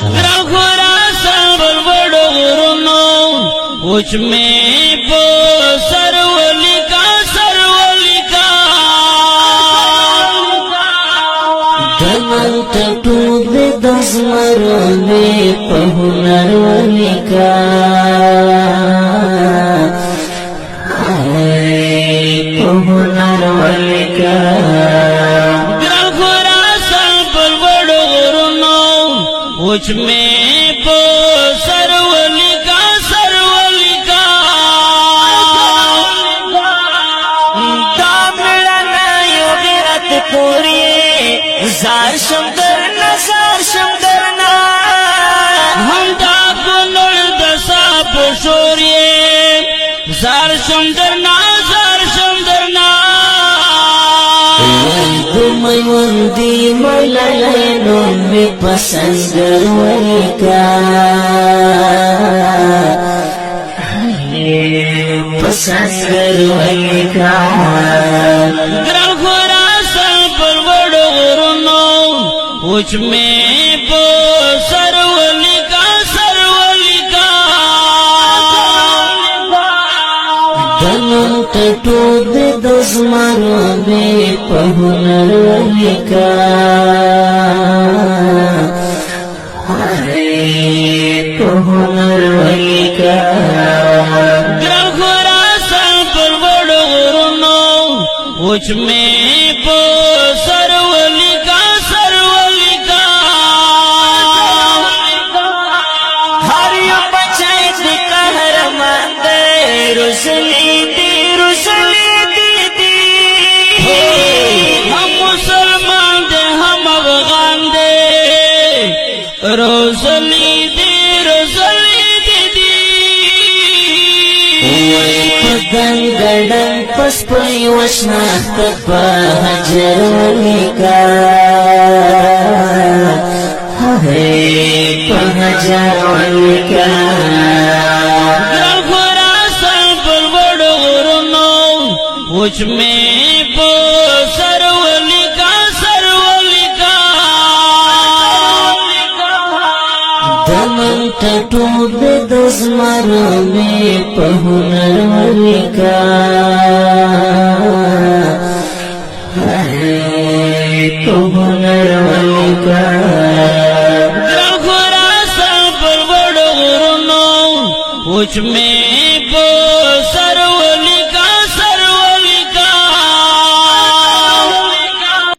ګران خراسان پر وړو غرونو وچ مې په سر ولیکا دمن تټو د زمرو په هنر ولیکا په هنر ولیکا ګران خراسان پر وړو غرونو وچ مې په سر ولیکا دا مړه یو غیرت پوری زار شم درنا هم دا کونړ د صاحب شورې زار شم درنا میوندی مولانو می پسندر ولیکا پسندر ولیکا ګران خراسان پر وړو غرونو وچ مې په سر ولیکا دنم تټو د زمرو په هنر ولیکا په هنر ولیکا ګران خراسان پر وړو غرونو وچ مې په سر ولیکا هر یو بچی د قهرمان دی رسلی دی هم مسلمان دے هم افغان دے روزلی دی وی پدن گڑن پس پی وشناخت پا حجر ولیکا پا حجر ولیکا ګران خراسان پر وړو غرونو وچ مې په سر ولیکا دمن تټو د زمرو په هنر ولیکا په هنر ولیکا ګران خراسان پر وړو غرونو وچ مې